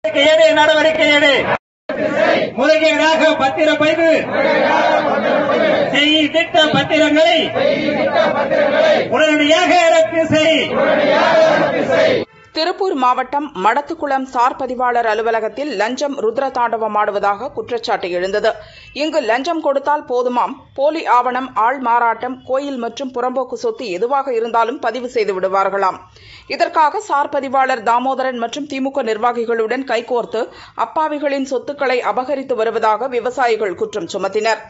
நடவடிக்கை எடு. முறைகேடாக பத்திரப்பதிவு திட்ட பத்திரங்களை உடனடியாக ரத்து செய். திருப்பூர் மாவட்டம் மடத்துக்குளம் சார் பதிவாளர் அலுவலகத்தில் லஞ்சம் ருத்ரதாண்டவமாடுவதாக குற்றச்சாட்டு எழுந்தது. இங்கு லஞ்சம் கொடுத்தால் போதுமாம், போலி ஆவணம், ஆள் மாறாட்டம், கோயில் மற்றும் புறம்போக்கு சொத்து எதுவாக இருந்தாலும் பதிவு செய்து விடுவார்களாம். இதற்காக சார் பதிவாளர் தாமோதரன் மற்றும் திமுக நிர்வாகிகளுடன் கைகோர்த்து அப்பாவிகளின் சொத்துக்களை அபகரித்து வருவதாக விவசாயிகள் குற்றம் சுமத்தினர்.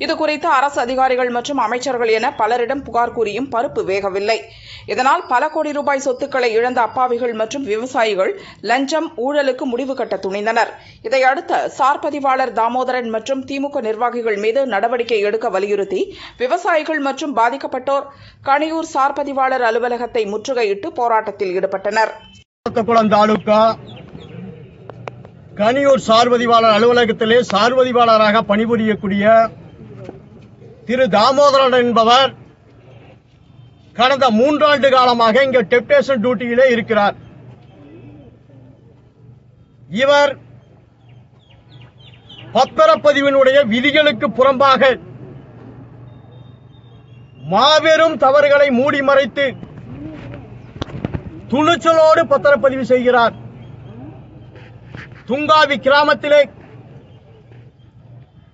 இதுகுறித்து அரசு அதிகாரிகள் மற்றும் அமைச்சர்கள் என பலரிடம் புகார் கூறியும் பருப்பு வேகவில்லை. இதனால் பல கோடி ரூபாய் சொத்துக்களை இழந்த அப்பாவிகள் மற்றும் விவசாயிகள் லஞ்சம், ஊழலுக்கு முடிவு கட்ட துணிந்தனர். இதையடுத்து சார் பதிவாளர் தாமோதரன் மற்றும் திமுக நிர்வாகிகள் மீது நடவடிக்கை எடுக்க வலியுறுத்தி விவசாயிகள் மற்றும் பாதிக்கப்பட்டோர் கணியூர் சார் பதிவாளர் அலுவலகத்தை முற்றுகையிட்டு போராட்டத்தில் ஈடுபட்டனர். கணியூர் சார் பதிவாளர் அலுவலகத்திலே சார் பதிவாளராக பணிபுரியக்கூடிய திரு தாமோதரன் என்பவர் கடந்த 3 ஆண்டு காலமாக இங்க டெப்டேஷன் டியூட்டியிலே இருக்கிறார். இவர் பத்திரப்பதிவினுடைய விதிகளுக்கு புறம்பாக மாபெரும் தவறுகளை மூடி மறைத்து துணிச்சலோடு பத்திரப்பதிவு செய்கிறார். துங்காவி கிராமத்திலே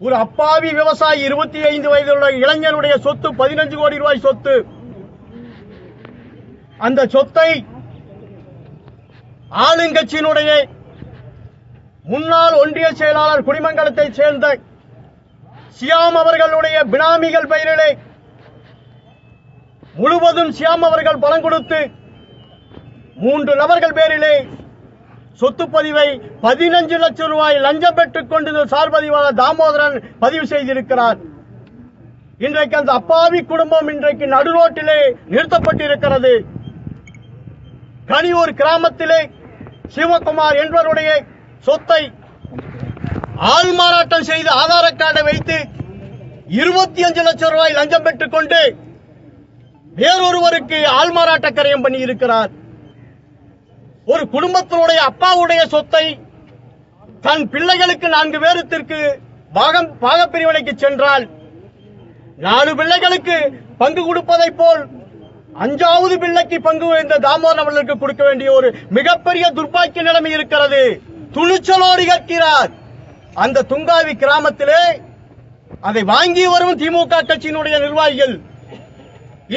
ஒரு அப்பாவி விவசாயி 25 வயதுள்ள இளைஞனுடைய சொத்து 15 கோடி ரூபாய் சொத்து. அந்த சொத்தை ஆளுங்கட்சியினுடைய முன்னாள் ஒன்றிய செயலாளர் குடிமங்கலத்தைச் சேர்ந்த சியாம் அவர்களுடைய பினாமிகள் பெயரிலே முழுவதும் சியாம் அவர்கள் பணம் கொடுத்து 3 நபர்கள் பேரிலே சொத்து பதிவை 15 லட்சம் ரூபாய் லஞ்சம் பெற்றுக் கொண்டு சார் பதிவாளர் தாமோதரன் பதிவு செய்திருக்கிறார். இன்றைக்கு அந்த அப்பாவி குடும்பம் இன்றைக்கு நடுரோட்டிலே நிறுத்தப்பட்டிருக்கிறது. கணியூர் கிராமத்திலே சிவகுமார் என்பவருடைய சொத்தை ஆள் மாறாட்டம் செய்து ஆதார கார்டை வைத்து 25 லட்சம் ரூபாய் லஞ்சம் பெற்றுக் கொண்டு வேறொருவருக்கு ஆள் மாறாட்ட கரையம் பண்ணி இருக்கிறார். ஒரு குடும்பத்தினுடைய அப்பாவுடைய சொத்தை தன் பிள்ளைகளுக்கு 4 பேருக்கு பாகப்பிரிவினைக்கு சென்றால் 4 பிள்ளைகளுக்கு பங்கு கொடுப்பதை போல் 5வது பிள்ளைக்கு பங்கு இந்த தாமோதரன் அவர்களுக்கு கொடுக்க வேண்டிய ஒரு மிகப்பெரிய துர்பாக்கிய நிலைமை இருக்கிறது. துணிச்சலோடு கேட்கிறார். அந்த துங்காவி கிராமத்திலே அதை வாங்கி வரும் திமுக கட்சியினுடைய நிர்வாகிகள்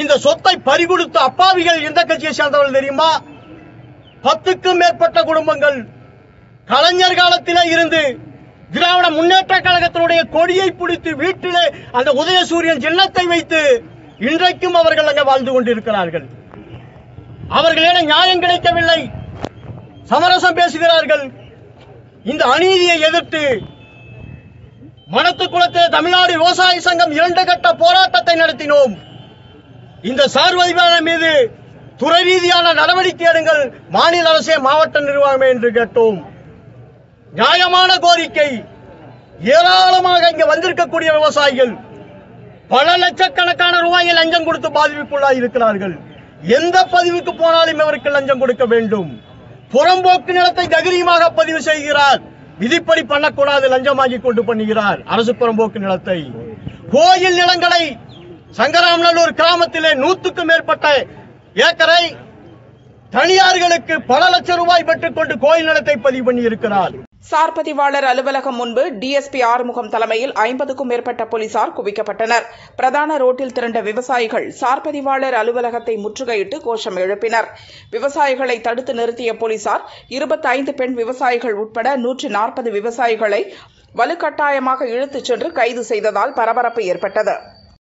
இந்த சொத்தை பறிகொடுத்த அப்பாவிகள் எந்த கட்சியை சேர்ந்தவர்கள் தெரியுமா? 10க்கும் மேற்பட்ட குடும்பங்கள் கலைஞர் காலத்திலே இருந்து திராவிட முன்னேற்ற கழகத்தினுடைய கொடியை பிடித்து வீட்டிலே அந்த உதயசூரியன் சின்னத்தை வைத்து இன்றைக்கும் அவர்கள் அங்கே வாழ்ந்து கொண்டிருக்கிறார்கள். அவர்களிடம் நியாயம் கிடைக்கவில்லை, சமரசம் பேசுகிறார்கள். இந்த அநீதியை எதிர்த்து மடத்துக்குளத்திலே தமிழ்நாடு விவசாய சங்கம் 2 கட்ட போராட்டத்தை நடத்தினோம். இந்த சார் பதிவாளர் மீது துறை ரீதியான நடவடிக்கை எடுங்கள், மாநில அரசே, மாவட்ட நிர்வாகமே என்று கேட்டோம். நியாயமான கோரிக்கை. ஏராளமாக இங்கு வந்திருக்கக்கூடிய விவசாயிகள் பல லட்சக்கணக்கான ரூபாயை லஞ்சம் கொடுத்து பாதிப்புக்குள்ளாக இருக்கிறார்கள். எந்த பதிவுக்கு போனாலும் இவருக்கு லஞ்சம் கொடுக்க வேண்டும். புறம்போக்கு நிலத்தை தைரியமாக பதிவு செய்கிறார். விதிப்படி பண்ணக்கூடாது, லஞ்சம் வாங்கி கொண்டு பண்ணுகிறார் அரசு புறம்போக்கு நிலத்தை. கோயில் நிலங்களை சங்கராமநல்லூர் கிராமத்திலே 100க்கும் மேற்பட்ட ஏக்கரை தனியார்களுக்கு பல லட்சம் ரூபாய் பெற்றுக் கொண்டு கோயில் நிலத்தை பதிவு பண்ணி இருக்கிறார். சார் பதிவாளர் அலுவலகம் முன்பு டிஎஸ்பி ஆறுமுகம் தலைமையில் 50க்கும் மேற்பட்ட போலீசார் குவிக்கப்பட்டனர். பிரதான ரோட்டில் திரண்ட விவசாயிகள் சார் பதிவாளர் அலுவலகத்தை முற்றுகையிட்டு கோஷம் எழுப்பினர். விவசாயிகளை தடுத்து நிறுத்திய போலீசார் 25 பெண் விவசாயிகள் உட்பட 140 விவசாயிகளை வலுக்கட்டாயமாக இழுத்துச் சென்று கைது செய்ததால் பரபரப்பு ஏற்பட்டது.